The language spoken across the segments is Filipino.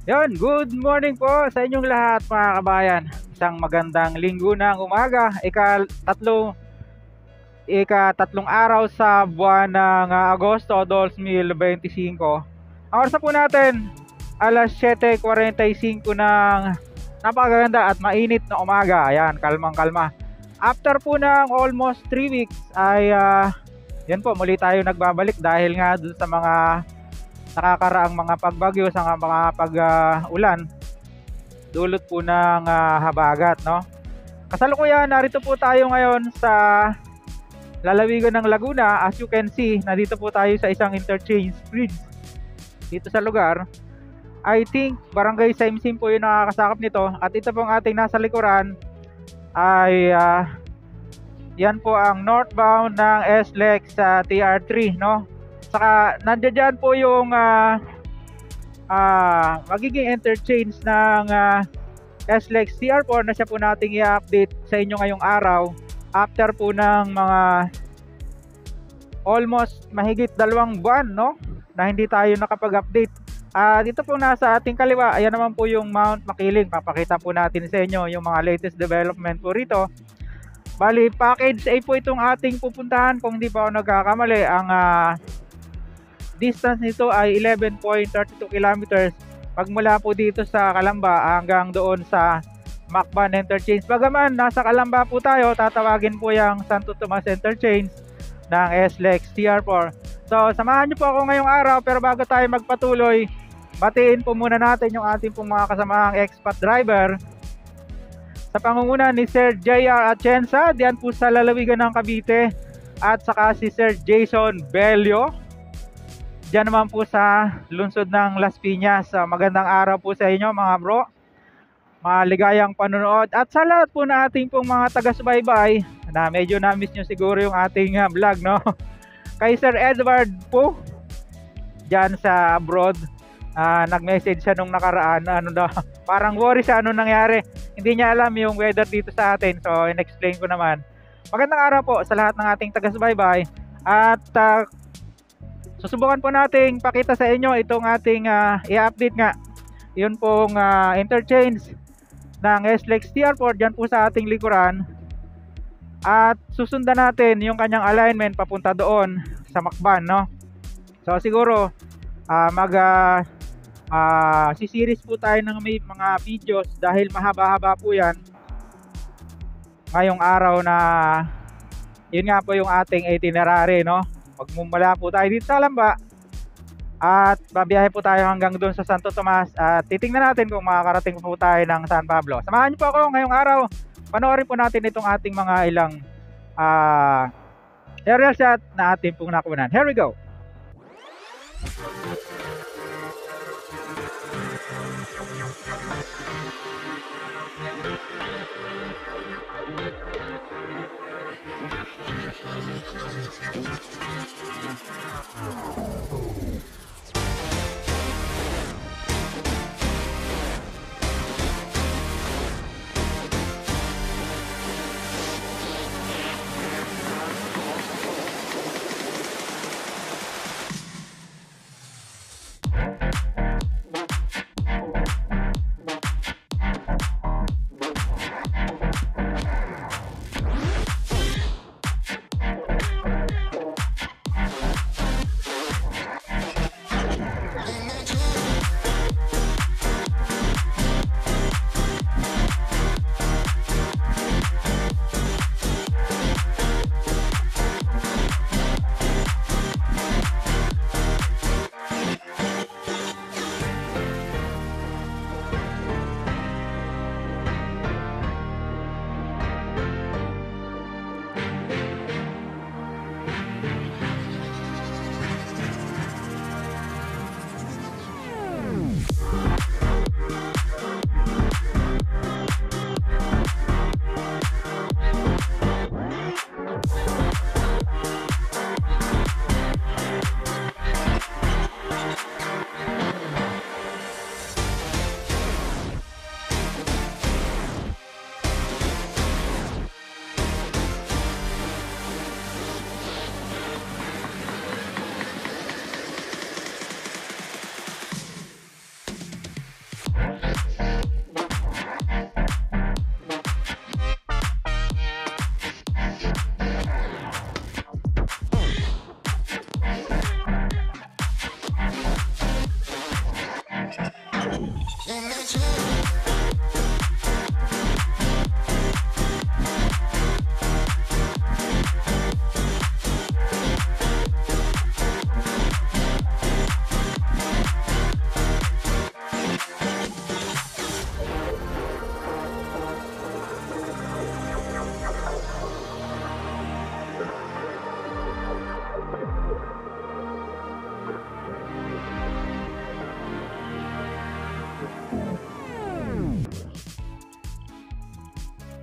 Yon, good morning po sa inyong lahat mga kabayan. Isang magandang linggo ng umaga, ika-tatlong araw sa buwan ng Agosto 2025. Ang oras po natin, alas 7:45 ng napakaganda at mainit na umaga. Ayan, kalmang-kalma. After po ng almost 3 weeks ay yan po, muli tayo nagbabalik dahil nga dun sa mga nakakaraang mga pagbagyo sa mga pag-ulan dulot po ng habagat, no? Kasalukuyan narito po tayo ngayon sa lalawigan ng Laguna. As you can see, nandito po tayo sa isang interchange bridge dito sa lugar. I think Barangay Saimsim po yung nakakasakop nito, at ito pong ating nasa likuran ay yan po ang northbound ng SLEX sa TR3, no? Saka nandiyan po yung magiging interchange ng SLEX TR4 na siya po nating i-update sa inyo ngayong araw after po ng mga almost mahigit 2 buwan, no, na hindi tayo nakapag-update. Dito po nasa ating kaliwa, ayan naman po yung Mount Makiling. Papakita po natin sa inyo yung mga latest development po rito. Bali, package A po itong ating pupuntahan kung hindi pa ako nagkakamali. Ang distance nito ay 11.32 kilometers pagmula po dito sa Calamba hanggang doon sa Macban Interchange. Bagaman nasa Calamba po tayo, tatawagin po yung Santo Tomas Interchange ng SLEX TR4. So samahan niyo po ako ngayong araw, pero bago tayo magpatuloy, batiin po muna natin yung ating pong mga kasamahang expat driver sa pangunguna ni Sir JR Atienza diyan po sa lalawigan ng Cavite, at saka si Sir Jason Belio diyan naman po sa lungsod ng Las Piñas. Magandang araw po sa inyo mga bro, maligayang panonood, at sa lahat po na ating pong mga taga-subaybay na medyo na-miss nyo siguro yung ating vlog, no? Kay Sir Edward po diyan sa abroad, nag-message siya nung nakaraan, ano daw, parang worry siya ano nangyari, hindi niya alam yung weather dito sa atin, so in-explain ko naman. Magandang araw po sa lahat ng ating taga-subaybay, at susubukan po nating pakita sa inyo itong ating i-update nga yun pong interchange ng SLEX TR4 dyan po sa ating likuran, at susundan natin yung kanyang alignment papunta doon sa Macban, no? So siguro si-series po tayo ng may mga videos dahil mahaba-haba po yan ngayong araw, na yun nga po yung ating itinerary, no? Magmumula po tayo dito sa Calamba at babiyahe po tayo hanggang doon sa Santo Tomas, at titingnan natin kung makakarating po tayo ng San Pablo. Samahan niyo po ako ngayong araw, panoorin po natin itong ating mga ilang aerial shot na ating pong nakunan. Here we go!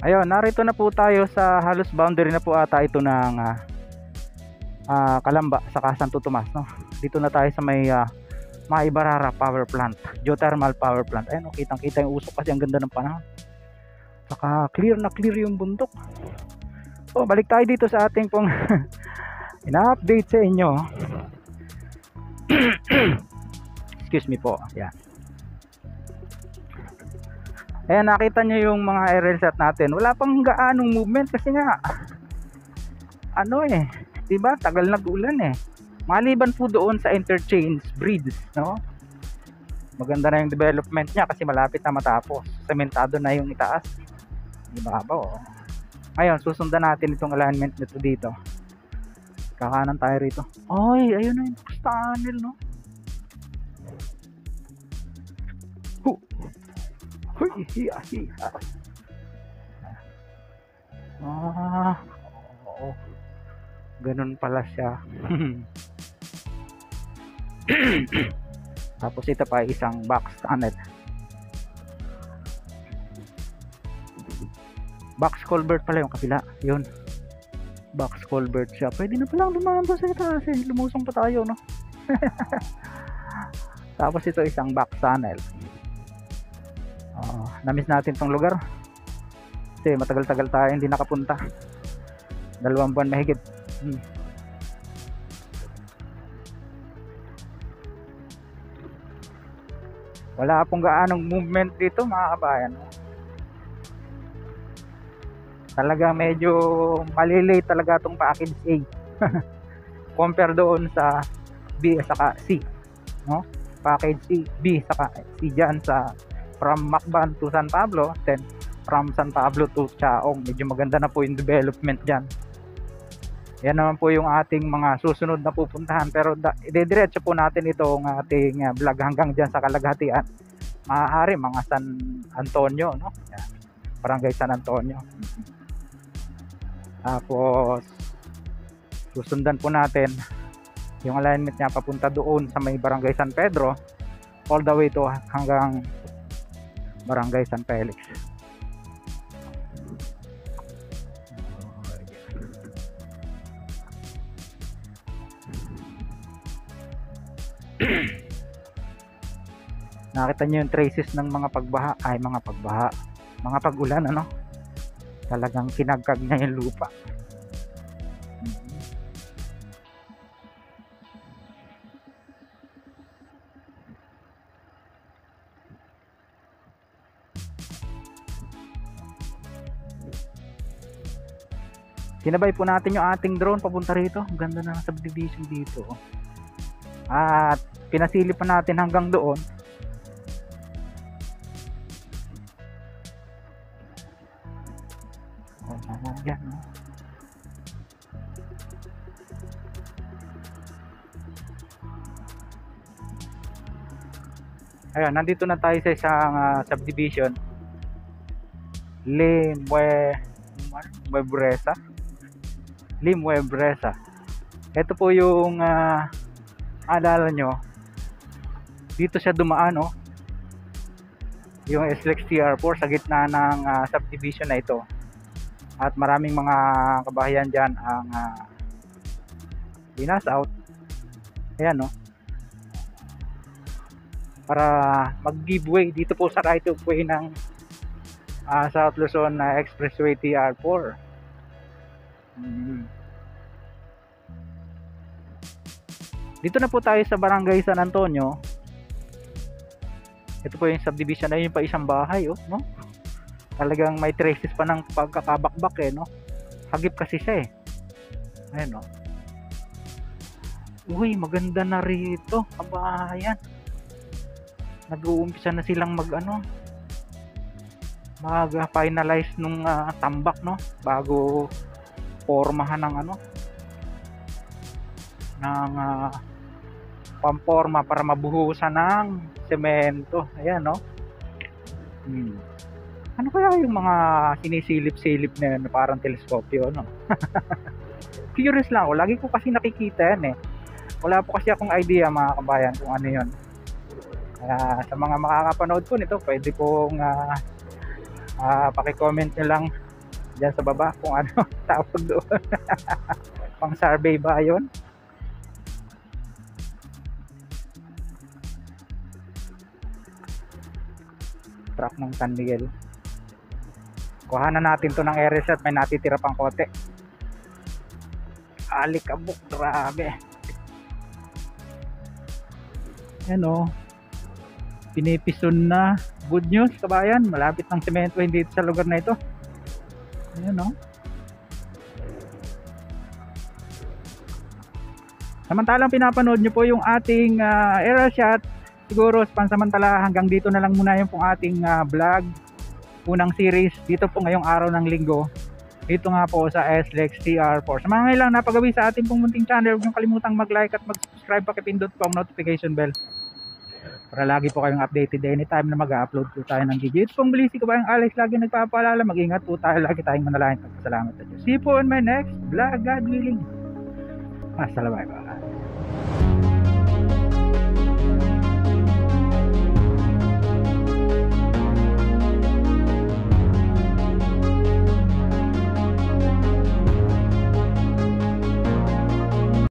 Ayun, narito na po tayo sa halos boundary na po ata ito ng Calamba sa Santo Tomas, no? Dito na tayo sa may Maibarara Power Plant, geothermal power plant. Ayun, oh, kitang-kita yung usok kasi ang ganda ng panahon. Saka clear na clear yung bundok. Oh, balik tayo dito sa ating pong ina-update sa inyo. Excuse me po. Yan. Ayan, nakita nyo yung mga aerial shot natin. Wala pang gaanong movement kasi nga ano diba? Tagal nag-ulan Maliban po doon sa interchange bridge, no? Maganda na yung development niya kasi malapit na matapos. Sementado na yung itaas. Ibabaw. Ngayon, susundan natin itong alignment nito dito. Kakanan tayo rito. Ay, ayun na yung tunnel, no? Oo. Ganun pala siya. Tapos ito pa isang box tunnel. Box culvert pala yung kabila. Yun. Box culvert siya. Pwede na palang dumaan pa sa itaas lumusong pa tayo, no? Tapos ito isang box tunnel. Namiss natin tong lugar kasi matagal-tagal tayo hindi nakapunta, 2 buwan mahigit. Wala pong gaanong movement dito mga kabayan. Talaga medyo malilate talaga itong package A compare doon sa B saka C, no? Package C, B saka C dyan sa from Macban to San Pablo, then from San Pablo to Chaong. Medyo maganda na po yung development dyan. Yan naman po yung ating mga susunod na pupuntahan. Pero idediretso po natin itong ating vlog hanggang dyan sa kalaghatian. Maaari mga San Antonio, no? Yan. Barangay San Antonio. Tapos susundan po natin yung alignment niya papunta doon sa may Barangay San Pedro all the way to hanggang Barangay San Felix. Nakita niyo yung traces ng mga pagbaha, mga pag-ulan, ano? Talagang kinagkag niya yung lupa. Sinabay po natin yung ating drone papunta rito. Ang ganda na ng subdivision dito. At pinasilip pa natin hanggang doon. Yan, no? Ayun, nandito na tayo sa isang subdivision. Limuebresa. Ito po yung alala nyo, dito siya dumaan, no? Yung SLEX TR4 sa gitna ng subdivision na ito. At maraming mga kabahayan dyan ang binas out. Ayan, no? Para mag-giveaway dito po sa right of way ng South Luzon Expressway TR4. Dito na po tayo sa Barangay San Antonio. Ito po yung subdivision na yun pa isang bahay, no? Talagang may traces pa ng pagkakabakbak, no? Hagip kasi siya, Ayun, no? Uy, maganda na rito, kabayan. Nag-uumpisa na silang mag-finalize nung tambak, no? Bago pormahan ng ng pamporma para mabuhusan ng semento. Ayan, no? Ano kaya yung mga sinisilip-silip na yun, parang teleskopyo, no? Curious lang ako. Lagi ko kasi nakikita yan, Wala po kasi akong idea, mga kabayan, kung ano yun. Kaya sa mga makakapanood po nito, pwede pong paki-comment nyo lang dyan sa baba kung ano tawag doon. Pang survey ba yun? Truck ng San Miguel. Kuhanan natin to ng area shot, may natitira pang kote. Alikabok, grabe. Yan o, pinipison na. Good news kabayan, malapit ng semento hindi sa lugar na ito. Ayan o. Samantalang pinapanood nyo po yung ating aerial shot, siguro pansamantala hanggang dito na lang muna yung pong ating vlog, unang series dito po ngayong araw ng linggo dito nga po sa SLEX TR4. Sa mga ngayon lang napagawi sa ating pong munting channel, huwag niyong kalimutang mag-like at mag-subscribe, pakipindot po ang notification bell para lagi po kayong updated anytime na mag-upload po tayo ng video. Ito pong Blissy Kabayang Alex, lagi nagpapaalala, mag-ingat po tayo, lagi tayong manalangin. Salamat sa Diyos. See you po on my next vlog, God willing. Assalamualaikum.